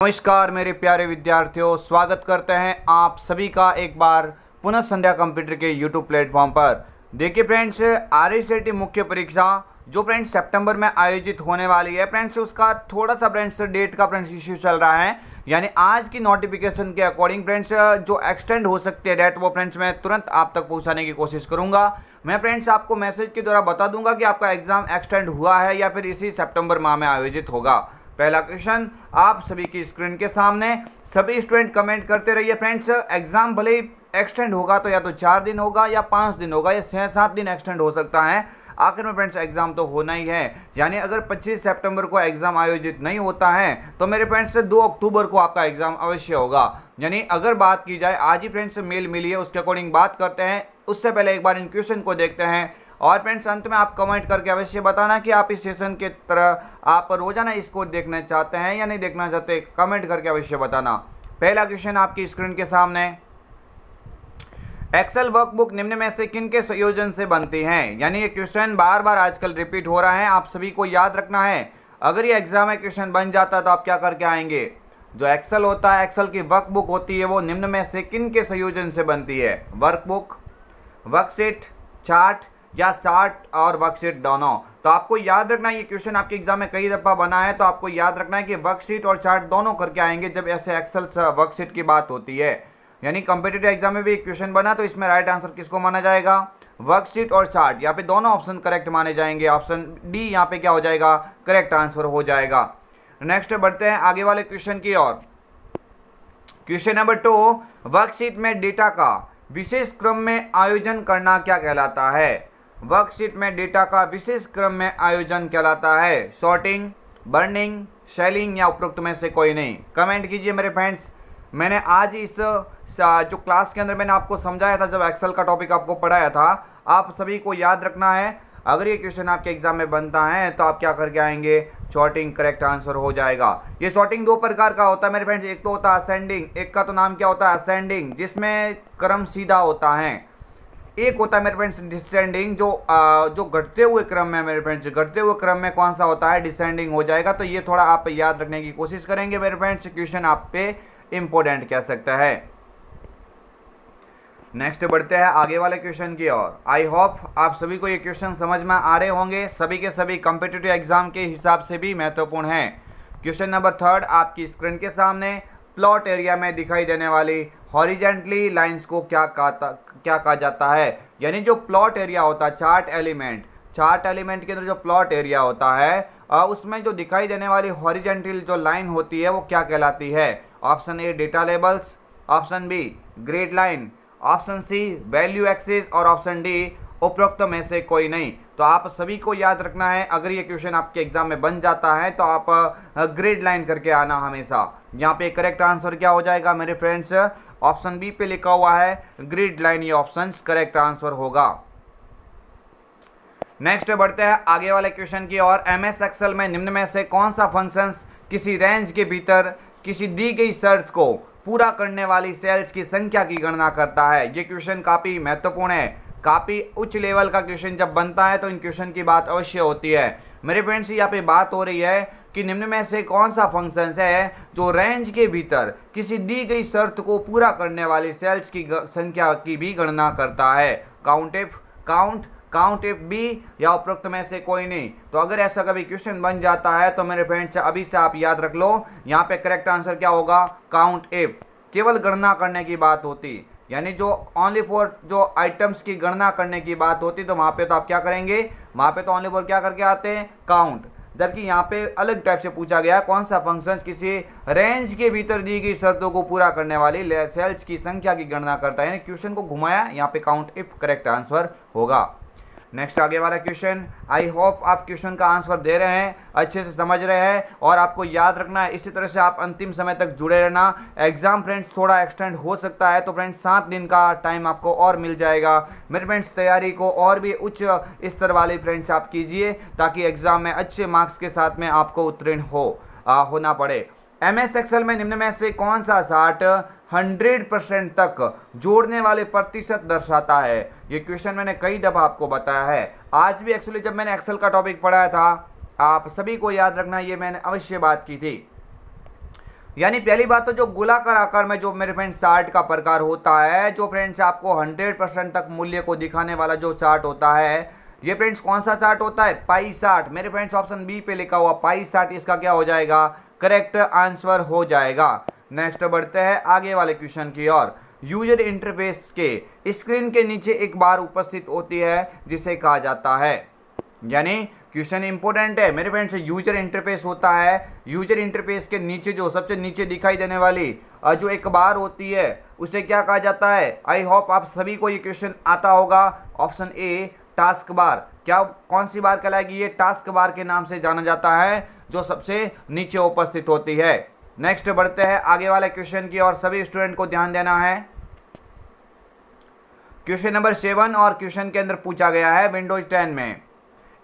नमस्कार मेरे प्यारे विद्यार्थियों, स्वागत करते हैं आप सभी का एक बार पुनः संध्या कंप्यूटर के यूट्यूब प्लेटफॉर्म पर। देखिए फ्रेंड्स, RSAT मुख्य परीक्षा जो फ्रेंड्स सितंबर में आयोजित होने वाली है फ्रेंड्स, उसका थोड़ा सा फ्रेंड्स डेट का फ्रेंड्स इश्यू चल रहा है। यानी आज की नोटिफिकेशन के अकॉर्डिंग फ्रेंड्स जो एक्सटेंड हो सकती है डेट, वो फ्रेंड्स मैं तुरंत आप तक पहुंचाने की कोशिश करूंगा। मैं फ्रेंड्स आपको मैसेज के द्वारा बता दूंगा कि आपका एग्जाम एक्सटेंड हुआ है या फिर इसी सितंबर माह में आयोजित होगा। पहला क्वेश्चन आप सभी की स्क्रीन के सामने, सभी स्टूडेंट कमेंट करते रहिए फ्रेंड्स। एग्जाम भले ही एक्सटेंड होगा तो या तो 4 दिन होगा या 5 दिन होगा या 6-7 दिन एक्सटेंड हो सकता है। आखिर में फ्रेंड्स एग्जाम तो होना ही है। यानी अगर 25 सितंबर को एग्जाम आयोजित नहीं होता है तो मेरे फ्रेंड्स 2 अक्टूबर को आपका एग्जाम अवश्य होगा। यानी अगर बात की जाए, आज ही फ्रेंड्स मेल मिली है, उसके अकॉर्डिंग बात करते हैं। उससे पहले एक बार इन क्वेश्चन को देखते हैं और फ्रेंड्स अंत में आप कमेंट करके अवश्य बताना कि आप इस सेशन के तरह आप रोजाना स्कोर देखना चाहते हैं या नहीं देखना चाहते। कमेंट करके अवश्य बताना। पहला क्वेश्चन आपकी स्क्रीन के सामने, एक्सेल वर्कबुक निम्न में से किन के संयोजन से बनती है। यानी ये क्वेश्चन बार बार आजकल रिपीट हो रहा है, आप सभी को याद रखना है। अगर ये एग्जाम में क्वेश्चन बन जाता है तो आप क्या करके आएंगे। जो एक्सेल होता है, एक्सेल की वर्कबुक होती है, वो निम्न में से किन के संयोजन से बनती है। वर्कबुक, वर्कशीट, चार्ट या चार्ट और वर्कशीट दोनों। तो आपको याद रखना है, ये क्वेश्चन आपके एग्जाम में कई दफा बना है, तो आपको याद रखना है कि वर्कशीट और चार्ट दोनों करके आएंगे जब ऐसे एक्सेल वर्कशीट की बात होती है। यानी कॉम्पिटिटिव एग्जाम में भी एक क्वेश्चन बना तो इसमें राइट आंसर किसको माना जाएगा, वर्कशीट और चार्ट। यहाँ पे दोनों ऑप्शन करेक्ट माने जाएंगे। ऑप्शन डी यहाँ पे क्या हो जाएगा, करेक्ट आंसर हो जाएगा। नेक्स्ट बढ़ते हैं आगे वाले क्वेश्चन की ओर। क्वेश्चन नंबर 2, वर्कशीट में डेटा का विशेष क्रम में आयोजन करना क्या कहलाता है। वर्कशीट में डेटा का विशेष क्रम में आयोजन कहलाता है सॉर्टिंग, बर्निंग, शेलिंग या उपरोक्त में से कोई नहीं। कमेंट कीजिए मेरे फ्रेंड्स। मैंने आज इस जो क्लास के अंदर मैंने आपको समझाया था, जब एक्सेल का टॉपिक आपको पढ़ाया था, आप सभी को याद रखना है। अगर ये क्वेश्चन आपके एग्जाम में बनता है तो आप क्या करके आएंगे, सॉर्टिंग करेक्ट आंसर हो जाएगा। ये सॉर्टिंग 2 प्रकार का होता है मेरे फ्रेंड्स। एक तो होता है असेंडिंग, एक का तो नाम क्या होता है असेंडिंग, जिसमें क्रम सीधा होता है। एक होता है मेरे फ्रेंड्स डिसेंडिंग, जो घटते हुए क्रम में मेरे फ्रेंड्स, घटते हुए क्रम में कौन सा होता है, डिसेंडिंग हो जाएगा। तो ये थोड़ा आप याद रखने की कोशिश करेंगे मेरे फ्रेंड्स, क्वेश्चन आप पे इंपॉर्टेंट कह सकता है। नेक्स्ट बढ़ते हैं आगे वाले क्वेश्चन की ओर। आई होप आप सभी को ये क्वेश्चन समझ में आ रहे होंगे, सभी के सभी कॉम्पिटिटिव एग्जाम के हिसाब से भी महत्वपूर्ण है। क्वेश्चन नंबर 3 आपकी स्क्रीन के सामने, प्लॉट एरिया में दिखाई देने वाली हॉरिजेंटली लाइंस को क्या कहा जाता है। यानी जो प्लॉट एरिया होता है, चार्ट एलिमेंट के अंदर जो प्लॉट एरिया होता है, उसमें जो दिखाई देने वाली हॉरिजेंटल जो लाइन होती है वो क्या कहलाती है। Option A data labels, option B grid line, option C value axis और ऑप्शन डी उपरोक्त में से कोई नहीं। तो आप सभी को याद रखना है, अगर ये क्वेश्चन आपके एग्जाम में बन जाता है तो आप ग्रिड लाइन करके आना हमेशा। यहाँ पे करेक्ट आंसर क्या हो जाएगा मेरे फ्रेंड्स, ऑप्शन बी पे लिखा हुआ है ग्रिड लाइन, ये ऑप्शन करेक्ट आंसर होगा। नेक्स्ट बढ़ते हैं आगे वाले क्वेश्चन की ओर। MS एक्सेल में निम्न में से कौन सा फंक्शंस किसी रेंज के भीतर किसी दी गई शर्त को पूरा करने वाली सेल्स की संख्या की गणना करता है। ये क्वेश्चन काफी महत्वपूर्ण है, काफी उच्च लेवल का क्वेश्चन जब बनता है तो इन क्वेश्चन की बात अवश्य होती है मेरे फ्रेंड्स। यहाँ पे बात हो रही है कि निम्न में से कौन सा फंक्शन है जो रेंज के भीतर किसी दी गई शर्त को पूरा करने वाली सेल्स की संख्या की भी गणना करता है। काउंट इफ बी या उपरोक्त में से कोई नहीं। तो अगर ऐसा कभी क्वेश्चन बन जाता है तो मेरे फ्रेंड्स अभी से आप याद रख लो, यहाँ पे करेक्ट आंसर क्या होगा, काउंट इफ। केवल गणना करने की बात होती, यानी जो ओनली फॉर जो आइटम्स की गणना करने की बात होती, तो वहाँ पे तो आप क्या करेंगे, वहाँ पे तो ओनली फॉर क्या करके आते हैं, काउंट। जबकि यहाँ पे अलग टाइप से पूछा गया कौन सा फंक्शन किसी रेंज के भीतर दी गई शर्तों को पूरा करने वाली सेल्स की संख्या की गणना करता है। यानी क्वेश्चन को घुमाया, यहाँ पे काउंट इफ करेक्ट आंसर होगा। नेक्स्ट आगे वाला क्वेश्चन, आई होप आप क्वेश्चन का आंसर दे रहे हैं, अच्छे से समझ रहे हैं और आपको याद रखना है। इसी तरह से आप अंतिम समय तक जुड़े रहना। एग्जाम फ्रेंड्स थोड़ा एक्सटेंड हो सकता है, तो फ्रेंड्स 7 दिन का टाइम आपको और मिल जाएगा मेरे फ्रेंड्स। तैयारी को और भी उच्च स्तर वाली फ्रेंड्स आप कीजिए, ताकि एग्जाम में अच्छे मार्क्स के साथ में आपको उत्तीर्ण होना पड़े। MS एक्सेल में निम्न में से कौन सा चार्ट 100% तक जोड़ने वाले प्रतिशत दर्शाता है। ये क्वेश्चन मैंने कई दफा आपको बताया है। आज भी एक्चुअली जब मैंने एक्सेल का टॉपिक पढ़ाया था, आप सभी को याद रखना, ये मैंने अवश्य बात की थी। यानी पहली बात तो जो गोलाकार आकार में जो मेरे फ्रेंड्स चार्ट का प्रकार होता है, जो फ्रेंड्स आपको 100% तक मूल्य को दिखाने वाला जो चार्ट होता है, ये फ्रेंड्स कौन सा चार्ट होता है? Pie chart. मेरे फ्रेंड्स ऑप्शन बी पे लिखा हुआ पाई चार्ट इसका क्या हो जाएगा? करेक्ट आंसर हो जाएगा। नेक्स्ट बढ़ते हैं आगे वाले क्वेश्चन की ओर। यूजर इंटरफेस के स्क्रीन के नीचे एक बार उपस्थित होती है जिसे कहा जाता है, यानी क्वेश्चन इंपॉर्टेंट है मेरे फ्रेंड्स। यूजर इंटरफेस होता है, यूजर इंटरफेस के नीचे जो सबसे नीचे दिखाई देने वाली जो एक बार होती है उसे क्या कहा जाता है? आई होप आप सभी को ये क्वेश्चन आता होगा। Option A task bar. क्या कौन सी बार कहलाएगी? ये टास्क बार के नाम से जाना जाता है, जो सबसे नीचे उपस्थित होती है। नेक्स्ट बढ़ते हैं आगे वाले क्वेश्चन की और सभी स्टूडेंट को ध्यान देना है। क्वेश्चन नंबर 7 और क्वेश्चन के अंदर पूछा गया है विंडोज 10 में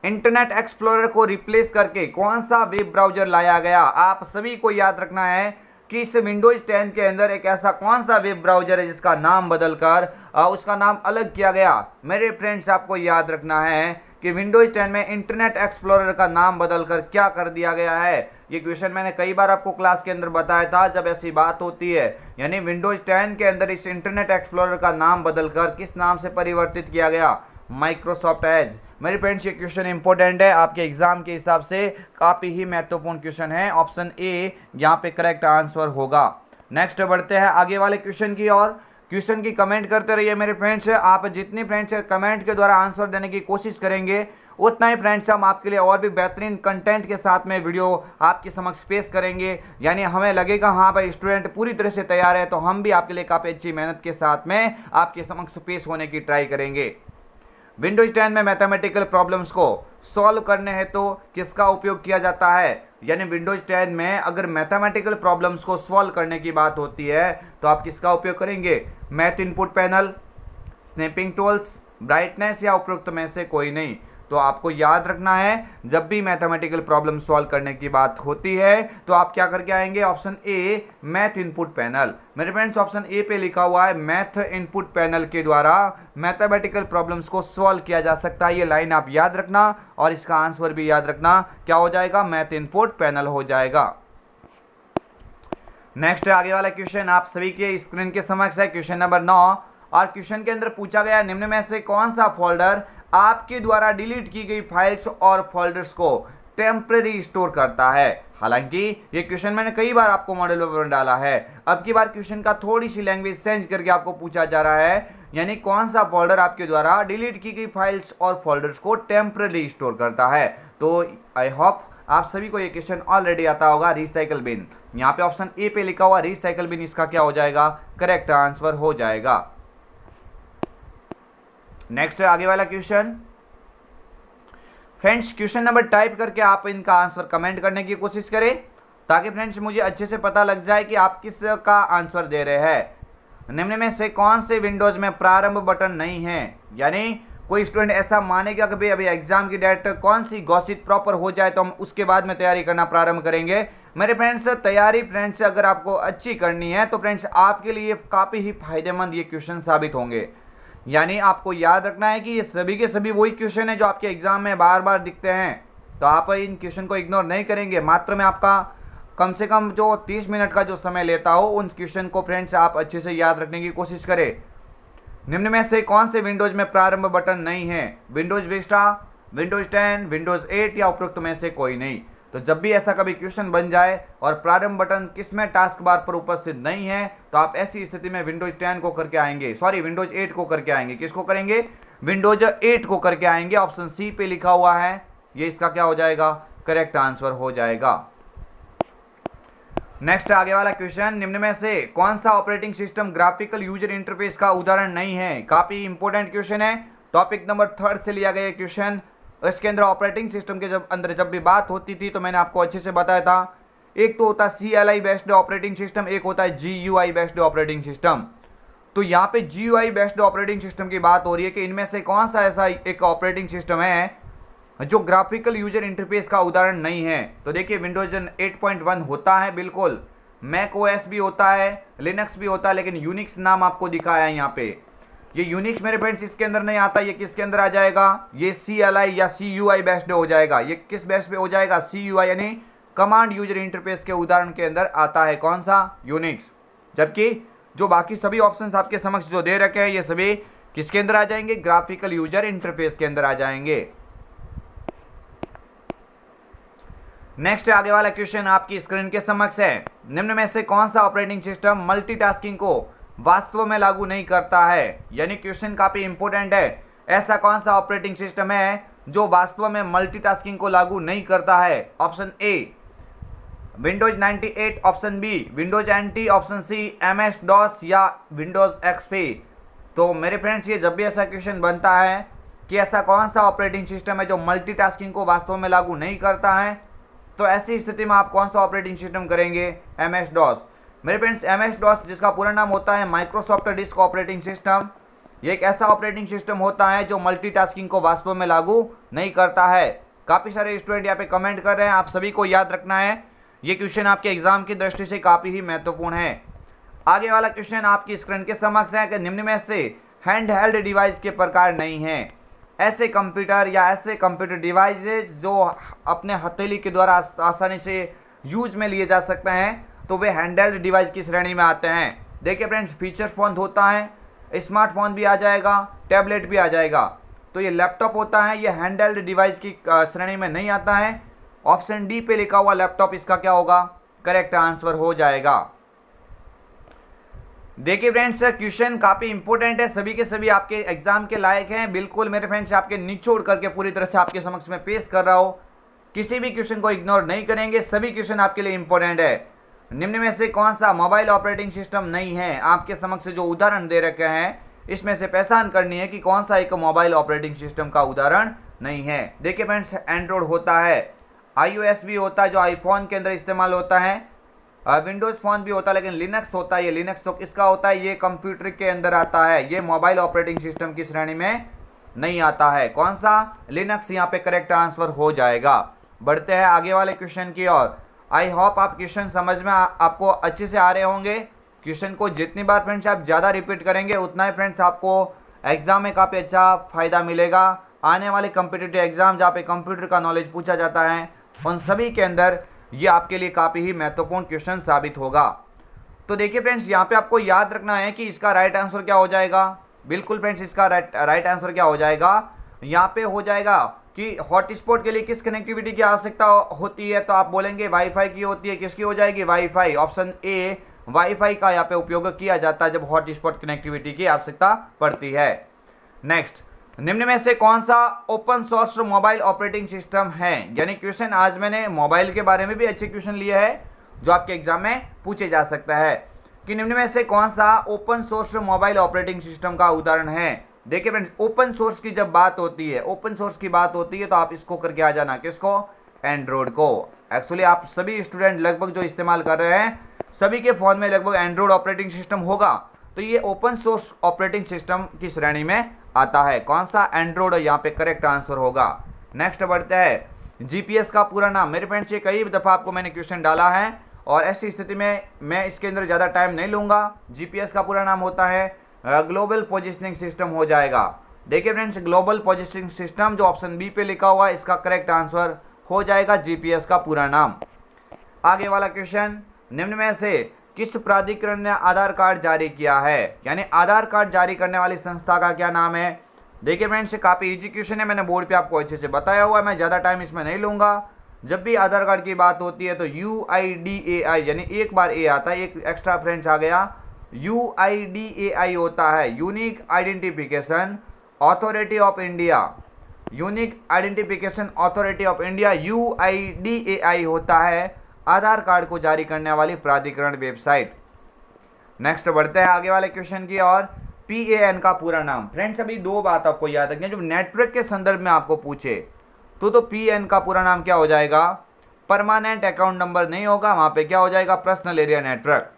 इंटरनेट एक्सप्लोरर को रिप्लेस करके कौन सा वेब ब्राउजर लाया गया? आप सभी को याद रखना है कि इस विंडोज 10 के अंदर एक ऐसा कौन सा वेब ब्राउजर है जिसका नाम बदलकर उसका नाम अलग किया गया। मेरे फ्रेंड्स आपको याद रखना है कि विंडोज 10 में इंटरनेट एक्सप्लोरर का नाम बदलकर क्या कर दिया गया है। ये क्वेश्चन मैंने कई बार आपको क्लास के अंदर बताया था जब ऐसी बात होती है, यानी विंडोज 10 के अंदर इस इंटरनेट एक्सप्लोरर का नाम बदलकर किस नाम से परिवर्तित किया गया? Microsoft Edge. मेरे फ्रेंड्स ये क्वेश्चन इंपॉर्टेंट है, आपके एग्जाम के हिसाब से काफी ही महत्वपूर्ण क्वेश्चन है। ऑप्शन ए यहाँ पे करेक्ट आंसर होगा। नेक्स्ट बढ़ते हैं आगे वाले क्वेश्चन की और। क्वेश्चन की कमेंट करते रहिए मेरे फ्रेंड्स। आप जितने फ्रेंड्स कमेंट के द्वारा आंसर देने की कोशिश करेंगे उतना ही फ्रेंड्स हम आपके लिए और भी बेहतरीन कंटेंट के साथ में वीडियो आपके समक्ष पेश करेंगे। यानी हमें लगेगा हाँ भाई स्टूडेंट पूरी तरह से तैयार है, तो हम भी आपके लिए काफ़ी अच्छी मेहनत के साथ में आपके समक्ष पेश होने की ट्राई करेंगे। विंडोज 10 में मैथमेटिकल प्रॉब्लम्स को सॉल्व करने हेतु तो किसका उपयोग किया जाता है? यानी विंडोज 10 में अगर मैथमेटिकल प्रॉब्लम्स को सॉल्व करने की बात होती है तो आप किसका उपयोग करेंगे? Math input panel, snapping tools, brightness या उपरोक्त में से कोई नहीं। तो आपको याद रखना है जब भी मैथमेटिकल प्रॉब्लम सॉल्व करने की बात होती है तो आप क्या करके आएंगे? Option A math input panel. मेरे फ्रेंड्स ऑप्शन ए पे लिखा हुआ है मैथ इनपुट पैनल के द्वारा मैथमेटिकल प्रॉब्लम्स को सॉल्व किया जा सकता है। ये लाइन आप याद रखना और इसका आंसर भी याद रखना, क्या हो जाएगा? मैथ इनपुट पैनल हो जाएगा। नेक्स्ट आगे वाला क्वेश्चन आप सभी के स्क्रीन के समक्ष है, क्वेश्चन नंबर 9 और क्वेश्चन के अंदर पूछा गया निम्न में से कौन सा फोल्डर आपके द्वारा डिलीट की गई फाइल्स और फोल्डर्स को टेम्परेरी स्टोर करता है। हालांकि ये क्वेश्चन मैंने कई बार आपको मॉडल पेपर में डाला है, अब की बार क्वेश्चन का थोड़ी सी लैंग्वेज चेंज करके आपको पूछा जा रहा है, यानी कौन सा फोल्डर आपके द्वारा डिलीट की गई फाइल्स और फोल्डर्स को टेम्परेरी स्टोर करता है। तो आई होप आप सभी को ये क्वेश्चन ऑलरेडी आता होगा। रिसाइकल बिन, यहाँ पे ऑप्शन ए पे लिखा हुआ रिसाइकल बिन, इसका क्या हो जाएगा? करेक्ट आंसर हो जाएगा। नेक्स्ट आगे वाला question friends, question number type करके आप इनका आंसर कमेंट करने की कोशिश करें ताकि फ्रेंड्स मुझे अच्छे से पता लग जाए कि आप किस का आंसर दे रहे हैं। निम्न में से कौन से विंडोज में प्रारंभ बटन नहीं है? यानी कोई स्टूडेंट ऐसा मानेगा कि भाई अभी एग्जाम की डेट कौन सी घोषित प्रॉपर हो जाए तो हम उसके बाद में तैयारी करना प्रारंभ करेंगे। मेरे फ्रेंड्स तैयारी फ्रेंड्स अगर आपको अच्छी करनी है तो फ्रेंड्स आपके लिए काफ़ी ही फायदेमंद ये क्वेश्चन साबित होंगे। यानी आपको याद रखना है कि ये सभी के सभी वही क्वेश्चन है जो आपके एग्जाम में बार बार दिखते हैं, तो आप इन क्वेश्चन को इग्नोर नहीं करेंगे। मात्र मैं आपका कम से कम जो 30 मिनट का जो समय लेता हो उन क्वेश्चन को फ्रेंड्स आप अच्छे से याद रखने की कोशिश करें। निम्न में से कौन से विंडोज में प्रारंभ बटन नहीं है? विंडोज विस्टा, विंडोज 10, विंडोज 8 या उपरोक्त में से कोई नहीं। तो जब भी ऐसा कभी क्वेश्चन बन जाए और प्रारंभ बटन किसमें टास्क बार पर उपस्थित नहीं है तो आप ऐसी स्थिति में विंडोज 10 को करके आएंगे, सॉरी विंडोज 8 को करके आएंगे। किसको करेंगे? विंडोज 8 को करके आएंगे। ऑप्शन सी पे लिखा हुआ है, ये इसका क्या हो जाएगा? करेक्ट आंसर हो जाएगा। नेक्स्ट आगे वाला क्वेश्चन, निम्न में से कौन सा operating system graphical user interface का उदाहरण नहीं है? काफी इंपॉर्टेंट क्वेश्चन है, टॉपिक नंबर 3 से लिया गया क्वेश्चन। इसके अंदर ऑपरेटिंग सिस्टम के जब भी बात होती थी तो मैंने आपको अच्छे से बताया था, एक तो होता है CLI बेस्ड ऑपरेटिंग सिस्टम, एक होता है GUI बेस्ड ऑपरेटिंग सिस्टम। तो यहाँ पे GUI बेस्ड ऑपरेटिंग सिस्टम की बात हो रही है कि इनमें से कौन सा ऐसा एक ऑपरेटिंग सिस्टम है जो ग्राफिकल यूजर इंटरफेस का उदाहरण नहीं है। तो देखिए विंडोज 8.1 होता है, बिल्कुल मैक OS भी होता है, लिनक्स भी होता है, लेकिन यूनिक्स नाम आपको दिखाया है यहाँ पे। ये यूनिक्स मेरे फ्रेंड्स इसके अंदर नहीं आता, ये किसके अंदर आ जाएगा? ये CLI या CUI बेस्ड हो जाएगा। ये किस बेस पे हो जाएगा? CUI यानी कमांड यूजर इंटरफेस के उदाहरण के अंदर आता है कौन सा, यूनिक्स। जबकि जो बाकी सभी ऑप्शंस आपके समक्ष जो दे रखे हैं ये सभी किसके अंदर आ जाएंगे, ग्राफिकल यूजर इंटरफेस के अंदर आ जाएंगे। नेक्स्ट आगे वाला क्वेश्चन आपकी स्क्रीन के समक्ष है, निम्न में से कौन सा ऑपरेटिंग सिस्टम मल्टीटास्किंग को वास्तव में लागू नहीं करता है। यानी क्वेश्चन काफी इंपॉर्टेंट है, ऐसा कौन सा ऑपरेटिंग सिस्टम है जो वास्तव में मल्टीटास्किंग को लागू नहीं करता है। Option A Windows 98, option B Windows NT, option C MS DOS या विंडोज XP। तो मेरे फ्रेंड्स ये जब भी ऐसा क्वेश्चन बनता है कि ऐसा कौन सा ऑपरेटिंग सिस्टम है जो मल्टीटास्किंग को वास्तव में लागू नहीं करता है, तो ऐसी स्थिति में आप कौन सा ऑपरेटिंग सिस्टम करेंगे, MS DOS। मेरे फ्रेंड्स MS DOS जिसका पूरा नाम होता है माइक्रोसॉफ्ट डिस्क ऑपरेटिंग सिस्टम, ये एक ऐसा ऑपरेटिंग सिस्टम होता है जो मल्टीटास्किंग को वास्तव में लागू नहीं करता है। काफ़ी सारे स्टूडेंट यहाँ पे कमेंट कर रहे हैं, आप सभी को याद रखना है, ये क्वेश्चन आपके एग्जाम की दृष्टि से काफ़ी ही महत्वपूर्ण है। आगे वाला क्वेश्चन आपकी स्क्रीन के समक्ष है कि निम्न में से हैंड हेल्ड डिवाइस के प्रकार नहीं हैं। ऐसे कंप्यूटर या ऐसे कंप्यूटर डिवाइसेज जो अपने हथेली के द्वारा आसानी से यूज में लिए जा सकते हैं, तो वे हैंडहेल्ड डिवाइस की श्रेणी में आते हैं। देखिए फ्रेंड्स, फीचर फोन होता है, स्मार्टफोन भी आ जाएगा, टैबलेट भी आ जाएगा। तो ये लैपटॉप होता है, ये हैंडहेल्ड डिवाइस की श्रेणी में नहीं आता है। ऑप्शन डी पे लिखा हुआ लैपटॉप इसका क्या होगा, करेक्ट आंसर हो जाएगा। देखिए फ्रेंड्स, क्वेश्चन काफी इंपॉर्टेंट है, सभी के सभी आपके एग्जाम के लायक हैं। बिल्कुल मेरे फ्रेंड्स आपके निचोड़ करके पूरी तरह से आपके समक्ष में पेश कर रहा हूं, किसी भी क्वेश्चन को इग्नोर नहीं करेंगे, सभी क्वेश्चन आपके लिए इंपॉर्टेंट है। निम्न में से कौन सा मोबाइल ऑपरेटिंग सिस्टम नहीं है, आपके समक्ष जो उदाहरण दे रखे हैं इसमें से पहचान करनी है कि कौन सा एक मोबाइल ऑपरेटिंग सिस्टम का उदाहरण नहीं है। देखिए फ्रेंड्स, एंड्रॉइड होता है, iOS भी होता है जो आईफोन के अंदर इस्तेमाल होता है, विंडोज फोन भी होता है, लेकिन लिनक्स होता है, ये लिनक्स तो किसका होता है, ये कंप्यूटर के अंदर आता है, ये मोबाइल ऑपरेटिंग सिस्टम की श्रेणी में नहीं आता है। कौन सा, लिनक्स यहाँ पे करेक्ट आंसर हो जाएगा। बढ़ते हैं आगे वाले क्वेश्चन की ओर। आई होप आप क्वेश्चन समझ में आपको अच्छे से आ रहे होंगे। क्वेश्चन को जितनी बार फ्रेंड्स आप ज़्यादा रिपीट करेंगे उतना ही फ्रेंड्स आपको एग्जाम में काफ़ी अच्छा फायदा मिलेगा। आने वाले कॉम्पिटिटिव एग्जाम जहाँ पे कंप्यूटर का नॉलेज पूछा जाता है उन सभी के अंदर ये आपके लिए काफ़ी ही महत्वपूर्ण क्वेश्चन साबित होगा। तो देखिए फ्रेंड्स, यहाँ पे आपको याद रखना है कि इसका राइट आंसर क्या हो जाएगा। बिल्कुल फ्रेंड्स, इसका राइट आंसर क्या हो जाएगा, यहाँ पे हो जाएगा कि हॉटस्पॉट के लिए किस कनेक्टिविटी की आवश्यकता होती है, तो आप बोलेंगे वाईफाई की होती है। किसकी हो जाएगी, वाईफाई। ऑप्शन ए वाईफाई का यहाँ पे उपयोग किया जाता है जब हॉटस्पॉट कनेक्टिविटी की आवश्यकता पड़ती है। नेक्स्ट, निम्न में से कौन सा open source mobile operating system है। यानी क्वेश्चन आज मैंने मोबाइल के बारे में भी अच्छे क्वेश्चन लिए हैं जो आपके एग्जाम में पूछे जा सकता है कि निम्न में से कौन सा open source mobile operating system का उदाहरण है। देखिए फ्रेंड्स, ओपन सोर्स की जब बात होती है, ओपन सोर्स की बात होती है तो आप इसको करके आ जाना, किसको, एंड्रॉइड को। एक्चुअली आप सभी स्टूडेंट लगभग जो इस्तेमाल कर रहे हैं सभी के फोन में लगभग एंड्रॉइड ऑपरेटिंग सिस्टम होगा, तो ये ओपन सोर्स ऑपरेटिंग सिस्टम की श्रेणी में आता है। कौन सा, एंड्रॉइड, यहाँ पे करेक्ट आंसर होगा। नेक्स्ट बढ़ते हैं, जीपीएस का पूरा नाम। मेरे फ्रेंड्स, ये कई दफ़ा आपको मैंने क्वेश्चन डाला है और ऐसी स्थिति में मैं इसके अंदर ज़्यादा टाइम नहीं लूँगा। जीपीएस का पूरा नाम होता है ग्लोबल पोजिशनिंग सिस्टम हो जाएगा। देखिए फ्रेंड्स, ग्लोबल पोजिशनिंग सिस्टम जो ऑप्शन बी पे लिखा हुआ है इसका करेक्ट आंसर हो जाएगा जीपीएस का पूरा नाम। आगे वाला क्वेश्चन, निम्न में से किस प्राधिकरण ने आधार कार्ड जारी किया है। यानी आधार कार्ड जारी करने वाली संस्था का क्या नाम है। देखिए फ्रेंड्स, काफ़ी इजी क्वेश्चन है, मैंने बोर्ड पे आपको अच्छे से बताया हुआ है, मैं ज़्यादा टाइम इसमें नहीं लूँगा। जब भी आधार कार्ड की बात होती है तो UIDAI, यानी एक बार ए आता है, एक एक्स्ट्रा फ्रेंड्स आ गया, UIDAI होता है, unique identification authority of India. Unique identification authority of India UIDAI होता है आधार कार्ड को जारी करने वाली प्राधिकरण वेबसाइट। नेक्स्ट बढ़ते हैं आगे वाले क्वेश्चन की और। PAN का पूरा नाम। फ्रेंड्स, अभी दो बात आपको याद रखनी है, जब नेटवर्क के संदर्भ में आपको पूछे तो PAN का पूरा नाम क्या हो जाएगा, परमानेंट अकाउंट नंबर नहीं होगा, वहाँ पे क्या हो जाएगा, पर्सनल एरिया नेटवर्क।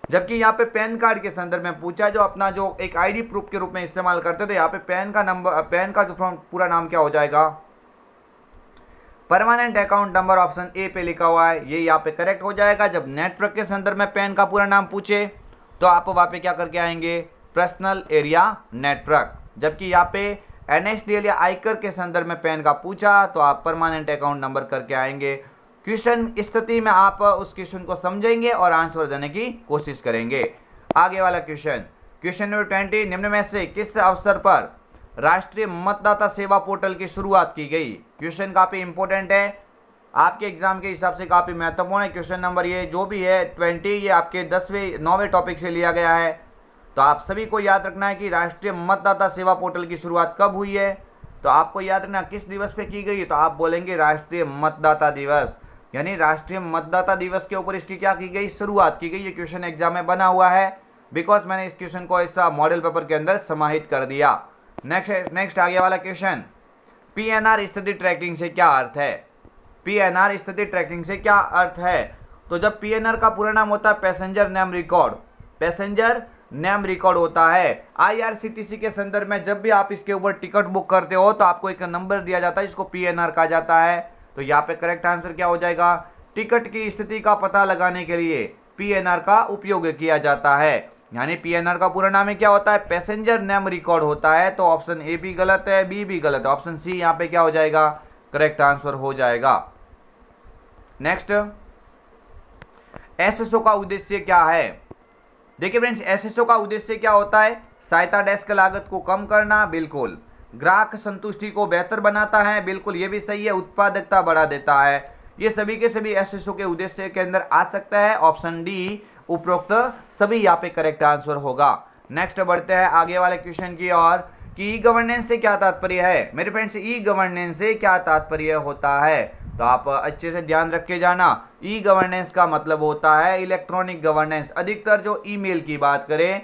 जबकि यहाँ पे पैन कार्ड के संदर्भ में पूछा जो अपना जो एक ID प्रूफ के रूप में इस्तेमाल करते तो यहाँ पे पैन का नंबर, पैन का जो पूरा नाम क्या हो जाएगा, permanent account number. Option A पे लिखा हुआ है, ये यहाँ पे करेक्ट हो जाएगा। जब नेटवर्क के संदर्भ में पैन का पूरा नाम पूछे तो आप वहाँ पे क्या करके आएंगे, पर्सनल एरिया नेटवर्क। जबकि यहाँ पे NSDL या आयकर के संदर्भ में पैन का पूछा तो आप परमानेंट अकाउंट नंबर करके आएंगे। क्वेश्चन स्थिति में आप उस क्वेश्चन को समझेंगे और आंसर देने की कोशिश करेंगे। आगे वाला क्वेश्चन, क्वेश्चन नंबर 20, निम्न में से किस अवसर पर राष्ट्रीय मतदाता सेवा पोर्टल की शुरुआत की गई? क्वेश्चन काफी इंपॉर्टेंट है, आपके एग्जाम के हिसाब से काफी महत्वपूर्ण है। क्वेश्चन नंबर ये जो भी है 20, ये आपके 9वें टॉपिक से लिया गया है। तो आप सभी को याद रखना है कि राष्ट्रीय मतदाता सेवा पोर्टल की शुरुआत कब हुई है। तो आपको याद रखना किस दिवस पे की गई, तो आप बोलेंगे राष्ट्रीय मतदाता दिवस, यानी राष्ट्रीय मतदाता दिवस के ऊपर इसकी क्या की गई, शुरुआत की गई। ये क्वेश्चन एग्जाम में बना हुआ है, बिकॉज मैंने इस क्वेश्चन को ऐसा मॉडल पेपर के अंदर समाहित कर दिया। नेक्स्ट आगे वाला क्वेश्चन, पीएनआर स्थिति ट्रैकिंग से क्या अर्थ है? पीएनआर स्थिति ट्रैकिंग से क्या अर्थ है? तो जब पीएनआर का पूरा नाम होता है passenger name record, passenger name record होता है। आईआरसीटीसी के संदर्भ में जब भी आप इसके ऊपर टिकट बुक करते हो तो आपको एक नंबर दिया जाता है, इसको पीएनआर कहा जाता है। तो यहाँ पे करेक्ट आंसर क्या हो जाएगा, टिकट की स्थिति का पता लगाने के लिए पीएनआर का उपयोग किया जाता है। यानी पीएनआर का पूरा नाम क्या होता है, पैसेंजर नेम रिकॉर्ड होता है। तो ऑप्शन ए भी गलत है, बी भी गलत है, ऑप्शन सी यहाँ पे क्या हो जाएगा, करेक्ट आंसर हो जाएगा। नेक्स्ट, एसएसओ का उद्देश्य क्या है? देखिए फ्रेंड्स, एसएसओ का उद्देश्य क्या होता है, सहायता डेस्क लागत को कम करना, बिल्कुल। ग्राहक संतुष्टि को बेहतर बनाता है, बिल्कुल ये भी सही है। उत्पादकता बढ़ा देता है, ये सभी के सभी एसएसओ के उद्देश्य के अंदर आ सकता है। ऑप्शन डी उपरोक्त सभी यहाँ पे करेक्ट आंसर होगा। नेक्स्ट बढ़ते हैं आगे वाले क्वेश्चन की ओर कि ई गवर्नेंस से क्या तात्पर्य है। मेरे फ्रेंड्स, ई गवर्नेंस से क्या तात्पर्य होता है, तो आप अच्छे से ध्यान रख के जाना। ई गवर्नेंस का मतलब होता है इलेक्ट्रॉनिक गवर्नेंस। अधिकतर जो ईमेल की बात करें,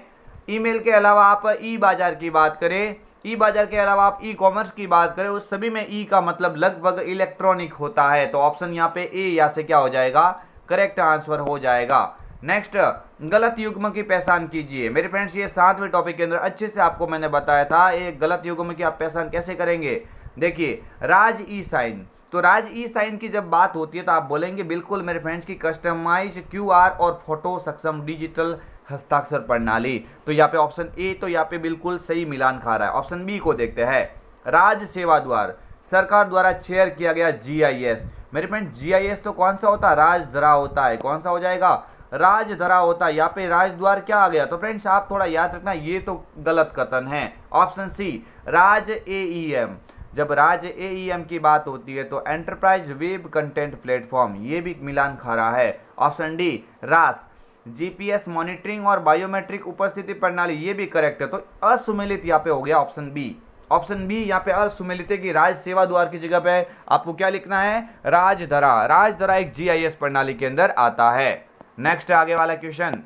ईमेल के अलावा आप ई बाजार की बात करें, ई बाजार के अलावा आप ई कॉमर्स की बात करें, उस सभी में ई का मतलब लगभग इलेक्ट्रॉनिक होता है। तो ऑप्शन यहाँ पे ए या से क्या हो जाएगा, करेक्ट आंसर हो जाएगा। नेक्स्ट, गलत युग्म की पहचान कीजिए। मेरे फ्रेंड्स, ये 7वें टॉपिक के अंदर अच्छे से आपको मैंने बताया था एक गलत युग्म की आप पहचान कैसे करेंगे। देखिए, राज ई साइन, तो राज ई साइन की जब बात होती है तो आप बोलेंगे बिल्कुल मेरे फ्रेंड्स की कस्टमाइज क्यूआर और फोटो सक्षम डिजिटल हस्ताक्षर प्रणाली। तो यहाँ पे ऑप्शन ए तो यहाँ पे बिल्कुल सही मिलान खा रहा है। ऑप्शन बी को देखते हैं, राज सेवा द्वार, सरकार द्वारा शेयर किया गया जीआईएस। मेरे फ्रेंड, जीआईएस तो कौन सा होता है, राजधरा होता है। कौन सा हो जाएगा, राजधरा होता है। यहाँ पे राजद्वार क्या आ गया, तो फ्रेंड्स आप थोड़ा याद रखना, ये तो गलत कथन है। ऑप्शन सी राज एईएम, जब राज एईएम की बात होती है तो एंटरप्राइज वेब कंटेंट प्लेटफॉर्म, ये भी मिलान खा रहा है। ऑप्शन डी रास जीपीएस मॉनिटरिंग और बायोमेट्रिक उपस्थिति प्रणाली, ये भी करेक्ट है। तो असुमेलित यहाँ पे हो गया ऑप्शन बी। ऑप्शन बी यहाँ पे असुमेलित है कि राज सेवा द्वार की जगह पे आपको क्या लिखना है, राजधरा। राजधरा एक जीआईएस प्रणाली के अंदर आता है। नेक्स्ट आगे वाला क्वेश्चन,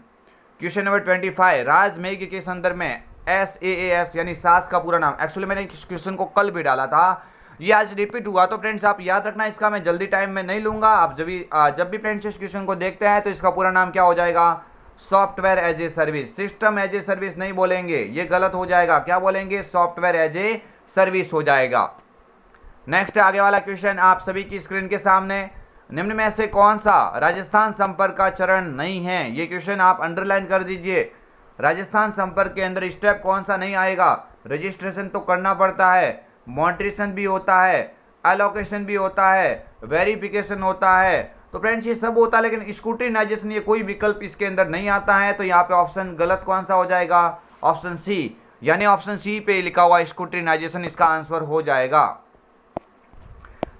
क्वेश्चन नंबर 25, राजमेघ के संदर्भ में SAAS यानी सास का पूरा नाम। एक्चुअली मैंने इस क्वेश्चन को कल भी डाला था, ये आज रिपीट हुआ। तो फ्रेंड्स आप याद रखना, इसका मैं जल्दी टाइम में नहीं लूंगा। आप जब भी फ्रेंड्स इस क्वेश्चन को देखते हैं तो इसका पूरा नाम क्या हो जाएगा, software as a service. System as a service नहीं बोलेंगे, ये गलत हो जाएगा। क्या बोलेंगे, सॉफ्टवेयर एज ए सर्विस हो जाएगा। नेक्स्ट आगे वाला क्वेश्चन आप सभी की स्क्रीन के सामने, निम्न में से कौन सा राजस्थान संपर्क का चरण नहीं है। ये क्वेश्चन आप अंडरलाइन कर दीजिए। राजस्थान संपर्क के अंदर स्टेप कौन सा नहीं आएगा, रजिस्ट्रेशन तो करना पड़ता है, मॉनिटरिंग भी होता है, एलोकेशन भी होता है, वेरिफिकेशन होता है। तो फ्रेंड्स ये सब होता है, लेकिन स्क्रूटिनाइजेशन ये कोई विकल्प इसके अंदर नहीं आता है। तो यहाँ पे ऑप्शन गलत कौन सा हो जाएगा, ऑप्शन सी, यानी ऑप्शन सी पे लिखा हुआ स्क्रूटिनाइजेशन इसका आंसर हो जाएगा।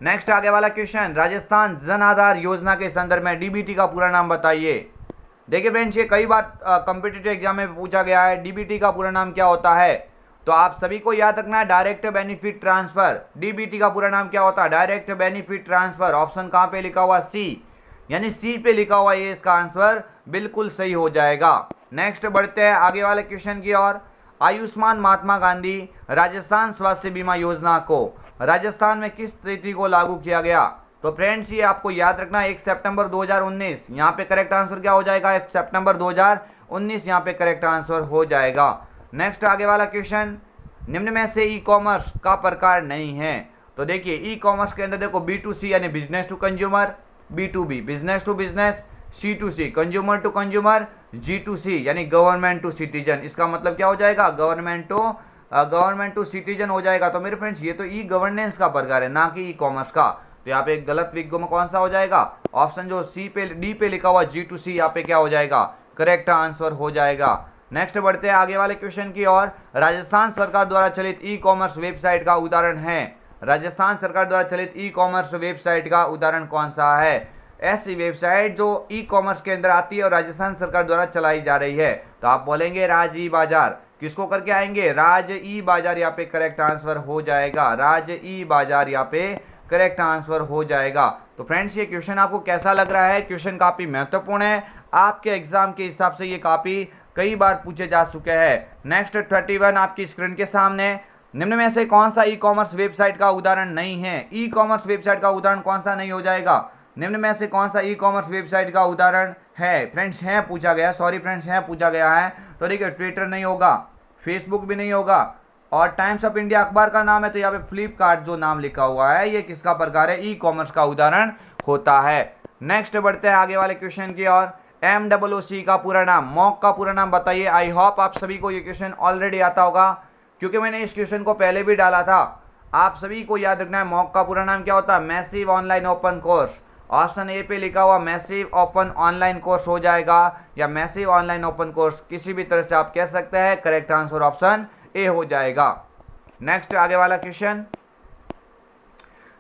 नेक्स्ट आगे वाला क्वेश्चन, राजस्थान जन आधार योजना के संदर्भ में डीबीटी का पूरा नाम बताइए। देखिए फ्रेंड्स, ये कई बार कॉम्पिटिटिव एग्जाम में पूछा गया है, डीबीटी का पूरा नाम क्या होता है। तो आप सभी को याद रखना है, डायरेक्ट बेनिफिट ट्रांसफर। डीबीटी का पूरा नाम क्या होता है, डायरेक्ट बेनिफिट ट्रांसफर। ऑप्शन कहाँ पे लिखा हुआ, सी, यानी सी पे लिखा हुआ, ये इसका आंसर बिल्कुल सही हो जाएगा। नेक्स्ट बढ़ते हैं आगे वाले क्वेश्चन की ओर, आयुष्मान महात्मा गांधी राजस्थान स्वास्थ्य बीमा योजना को राजस्थान में किस तिथि को लागू किया गया। तो फ्रेंड्स ये आपको याद रखना, 1 सितंबर 2019। यहाँ पे करेक्ट आंसर क्या हो जाएगा, 1 सितंबर 2019 यहाँ पे करेक्ट आंसर हो जाएगा। नेक्स्ट आगे वाला क्वेश्चन, निम्न में से ई कॉमर्स का प्रकार नहीं है। तो देखिए ई कॉमर्स के अंदर देखो B2C यानी business to consumer, B2B business to business, C2C consumer to consumer, G2C यानी गवर्नमेंट टू सिटीजन। इसका मतलब क्या हो जाएगा, गवर्नमेंट टू सिटीजन हो जाएगा। तो मेरे फ्रेंड्स ये तो ई गवर्नेंस का प्रकार है, ना कि ई कॉमर्स का। तो यहाँ पे गलत विकल्प में कौन सा हो जाएगा, ऑप्शन जो डी पे लिखा हुआ G2C यहाँ पे क्या हो जाएगा, करेक्ट आंसर हो जाएगा। नेक्स्ट बढ़ते हैं आगे वाले क्वेश्चन की ओर। राजस्थान सरकार द्वारा चलित ई कॉमर्स वेबसाइट का उदाहरण है। राजस्थान सरकार द्वारा चलित ई कॉमर्स वेबसाइट का उदाहरण कौन सा है। ऐसी वेबसाइट जो ई कॉमर्स के अंदर आती है और राजस्थान सरकार द्वारा चलाई जा रही है, तो आप बोलेंगे राज ई बाजार। किसको करके आएंगे, राज ई बाजार यहाँ पे करेक्ट आंसर हो जाएगा। राज ई बाजार यहाँ पे करेक्ट आंसर हो जाएगा। तो फ्रेंड्स ये क्वेश्चन आपको कैसा लग रहा है, क्वेश्चन काफी महत्वपूर्ण है, आपके एग्जाम के हिसाब से ये काफी कई बार पूछे जा चुके हैं। नेक्स्ट 31 आपकी स्क्रीन के सामने, निम्न में से कौन सा ई कॉमर्स वेबसाइट का उदाहरण नहीं है। ई कॉमर्स वेबसाइट का उदाहरण कौन सा नहीं हो जाएगा, निम्न में से कौन सा ई कॉमर्स वेबसाइट का उदाहरण है। फ्रेंड्स है पूछा गया, सॉरी फ्रेंड्स है पूछा गया है, तो देखिए ट्विटर नहीं होगा, फेसबुक भी नहीं होगा, और टाइम्स ऑफ इंडिया अखबार का नाम है, तो यहाँ पे फ्लिपकार्ट जो नाम लिखा हुआ है ये किसका प्रकार है, ई कॉमर्स का उदाहरण होता है। नेक्स्ट बढ़ते हैं आगे वाले क्वेश्चन की ओर। MOOC का पूरा नाम, मॉक का पूरा नाम बताइए। आई होप आप सभी को ये क्वेश्चन ऑलरेडी आता होगा, क्योंकि मैंने इस क्वेश्चन को पहले भी डाला था। आप सभी को याद रखना है मॉक का पूरा नाम क्या होता है, massive online open course. Option A पे लिखा हुआ मैसिव ओपन ऑनलाइन कोर्स हो जाएगा, या मैसिव ऑनलाइन ओपन कोर्स, किसी भी तरह से आप कह सकते हैं। करेक्ट आंसर ऑप्शन ए हो जाएगा। नेक्स्ट आगे वाला क्वेश्चन,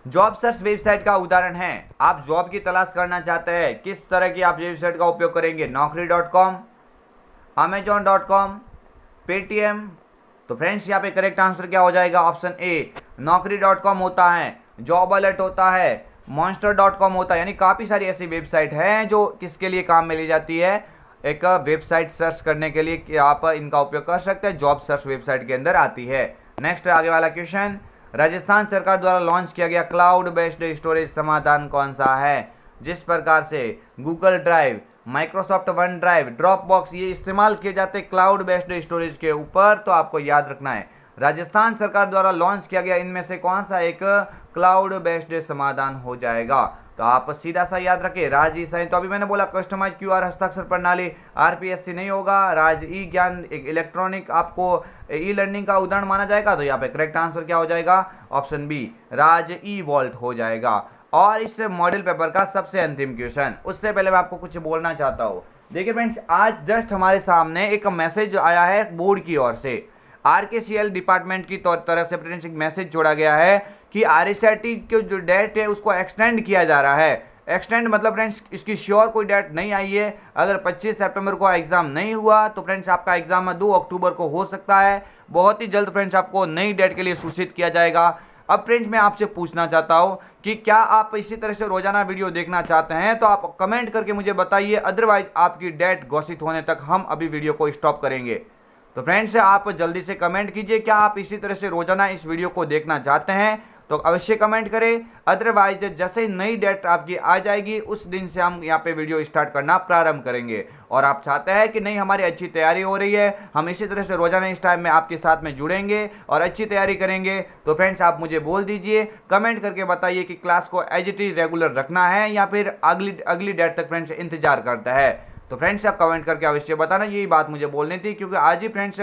जॉब सर्च वेबसाइट का उदाहरण है। आप जॉब की तलाश करना चाहते हैं, किस तरह की आप वेबसाइट का उपयोग करेंगे, naukri.com, amazon.com, पेटीएम। तो फ्रेंड्स यहाँ पे करेक्ट आंसर क्या हो जाएगा, ऑप्शन ए naukri.com होता है, जॉब अलर्ट होता है, monster.com होता है। यानी काफ़ी सारी ऐसी वेबसाइट हैं जो किसके लिए काम में ली जाती है, एक वेबसाइट सर्च करने के लिए कि आप इनका उपयोग कर सकते हैं, जॉब सर्च वेबसाइट के अंदर आती है। नेक्स्ट आगे वाला क्वेश्चन, राजस्थान सरकार द्वारा लॉन्च किया गया क्लाउड बेस्ड स्टोरेज समाधान कौन सा है। जिस प्रकार से Google drive, Microsoft one drive, drop box ये इस्तेमाल किए जाते हैं क्लाउड बेस्ड स्टोरेज के ऊपर, तो आपको याद रखना है राजस्थान सरकार द्वारा लॉन्च किया गया इनमें से कौन सा एक क्लाउड बेस्ड समाधान हो जाएगा। तो आप सीधा सा याद रखें, राज ई साइन। तो अभी मैंने बोला कस्टमाइज क्यूआर हस्ताक्षर प्रणाली, RPSC नहीं होगा, राज ई ज्ञान एक इलेक्ट्रॉनिक आपको ई लर्निंग का उदाहरण माना जाएगा। तो यहाँ पे करेक्ट आंसर क्या हो जाएगा, ऑप्शन बी राज ई वॉल्ट हो जाएगा। और इस मॉडल पेपर का सबसे अंतिम क्वेश्चन, उससे पहले मैं आपको कुछ बोलना चाहता हूँ। देखिए फ्रेंड्स, आज जस्ट हमारे सामने एक मैसेज आया है बोर्ड की ओर से, RKCL डिपार्टमेंट की तरफ से फ्रेंड्स एक मैसेज जोड़ा गया है कि RSIT की जो डेट है उसको एक्सटेंड किया जा रहा है। एक्सटेंड मतलब फ्रेंड्स इसकी श्योर कोई डेट नहीं आई है। अगर 25 सितंबर को एग्जाम नहीं हुआ तो फ्रेंड्स आपका एग्जाम 2 अक्टूबर को हो सकता है। बहुत ही जल्द फ्रेंड्स आपको नई डेट के लिए सूचित किया जाएगा। अब फ्रेंड्स मैं आपसे पूछना चाहता हूं कि क्या आप इसी तरह से रोजाना वीडियो देखना चाहते हैं, तो आप कमेंट करके मुझे बताइए, अदरवाइज आपकी डेट घोषित होने तक हम अभी वीडियो को स्टॉप करेंगे। तो फ्रेंड्स आप जल्दी से कमेंट कीजिए, क्या आप इसी तरह से रोजाना इस वीडियो को देखना चाहते हैं, तो अवश्य कमेंट करें। अदरवाइज जैसे ही नई डेट आपकी आ जाएगी उस दिन से हम यहाँ पे वीडियो स्टार्ट करना प्रारंभ करेंगे। और आप चाहते हैं कि नहीं हमारी अच्छी तैयारी हो रही है, हम इसी तरह से रोजाना इस टाइम में आपके साथ में जुड़ेंगे और अच्छी तैयारी करेंगे, तो फ्रेंड्स आप मुझे बोल दीजिए, कमेंट करके बताइए कि क्लास को एज इट इज रेगुलर रखना है या फिर अगली डेट तक फ्रेंड्स इंतजार करता है। तो फ्रेंड्स आप कमेंट करके अवश्य बताना, यही बात मुझे बोलनी थी, क्योंकि आज ही फ्रेंड्स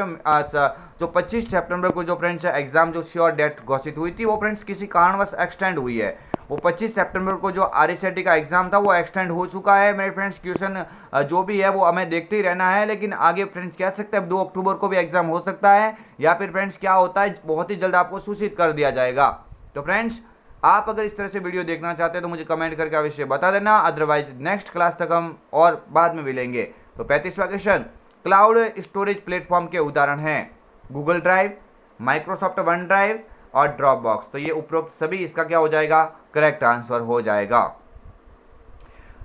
जो 25 सितंबर को जो फ्रेंड्स एग्जाम जो श्योर डेट घोषित हुई थी वो फ्रेंड्स किसी कारणवश एक्सटेंड हुई है। वो 25 सितंबर को जो RSIT का एग्जाम था वो एक्सटेंड हो चुका है। मेरे फ्रेंड्स क्वेश्चन जो भी है वो हमें देखते ही रहना है, लेकिन आगे फ्रेंड्स कह सकते हैं 2 अक्टूबर को भी एग्जाम हो सकता है, या फिर फ्रेंड्स क्या होता है बहुत ही जल्द आपको सूचित कर दिया जाएगा। तो फ्रेंड्स आप अगर इस तरह से वीडियो देखना चाहते हैं तो मुझे कमेंट करके अवश्य बता देना, अदरवाइज नेक्स्ट क्लास तक हम और बाद में मिलेंगे। तो 35वां क्वेश्चन, क्लाउड स्टोरेज प्लेटफॉर्म के उदाहरण हैं Google drive, Microsoft one drive और ड्रॉप बॉक्स। तो ये उपरोक्त सभी इसका क्या हो जाएगा, करेक्ट आंसर हो जाएगा।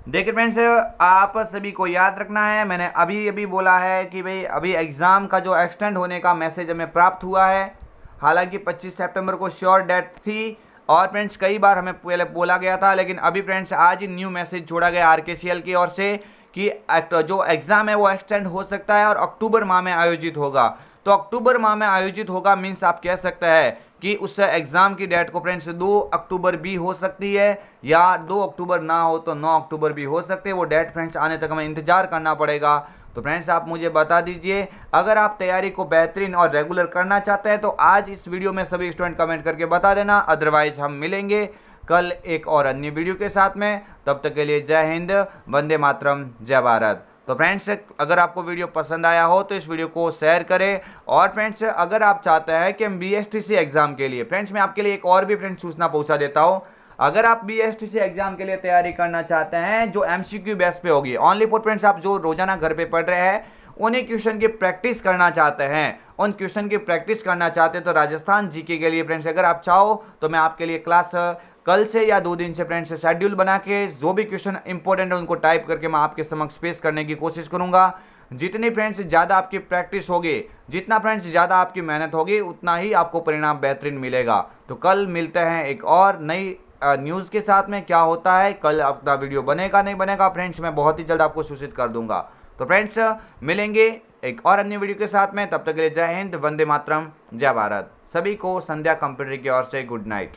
देखिए फ्रेंड्स आप सभी को याद रखना है, मैंने अभी बोला है कि भाई अभी एग्जाम का जो एक्सटेंड होने का मैसेज हमें प्राप्त हुआ है। हालांकि 25 सितंबर को श्योर डेट थी और फ्रेंड्स कई बार हमें पहले बोला गया था, लेकिन अभी फ्रेंड्स आज ही न्यू मैसेज छोड़ा गया RKCL की ओर से कि जो एग्जाम है वो एक्सटेंड हो सकता है और अक्टूबर माह में आयोजित होगा। तो अक्टूबर माह में आयोजित होगा मीन्स आप कह सकते हैं कि उस एग्जाम की डेट को फ्रेंड्स 2 अक्टूबर भी हो सकती है, या 2 अक्टूबर ना हो तो 9 अक्टूबर भी हो सकते हैं। वो डेट फ्रेंड्स आने तक हमें इंतजार करना पड़ेगा। तो फ्रेंड्स आप मुझे बता दीजिए, अगर आप तैयारी को बेहतरीन और रेगुलर करना चाहते हैं तो आज इस वीडियो में सभी स्टूडेंट कमेंट करके बता देना, अदरवाइज हम मिलेंगे कल एक और अन्य वीडियो के साथ में। तब तक के लिए जय हिंद, वंदे मातरम, जय भारत। तो फ्रेंड्स, अगर आपको वीडियो पसंद आया हो तो इस वीडियो को शेयर करें। और फ्रेंड्स, अगर आप चाहते हैं कि हम BSTC एग्जाम के लिए, फ्रेंड्स मैं आपके लिए एक और भी फ्रेंड्स सूचना पहुंचा देता हूं। अगर आप BSTC एग्जाम के लिए तैयारी करना चाहते हैं जो MCQ बेस पे होगी, ओनली फॉर फ्रेंड्स आप जो रोजाना घर पे पढ़ रहे हैं उन्हीं क्वेश्चन की प्रैक्टिस करना चाहते हैं, उन क्वेश्चन की प्रैक्टिस करना चाहते हैं, तो राजस्थान जीके के लिए फ्रेंड्स अगर आप चाहो तो मैं आपके लिए क्लास कल से या 2 दिन से फ्रेंड्स शेड्यूल बना के जो भी क्वेश्चन इंपॉर्टेंट है उनको टाइप करके मैं आपके समक्ष पेश करने की कोशिश करूंगा। जितनी फ्रेंड्स ज़्यादा आपकी प्रैक्टिस होगी, जितना फ्रेंड्स ज़्यादा आपकी मेहनत होगी, उतना ही आपको परिणाम बेहतरीन मिलेगा। तो कल मिलते हैं एक और नई न्यूज़ के साथ में। क्या होता है कल अपना वीडियो बनेगा नहीं बनेगा फ्रेंड्स मैं बहुत ही जल्द आपको सूचित कर दूंगा। तो फ्रेंड्स मिलेंगे एक और अन्य वीडियो के साथ में। तब तक के लिए जय हिंद, वंदे मातरम, जय भारत। सभी को संध्या कंप्यूटर की ओर से गुड नाइट।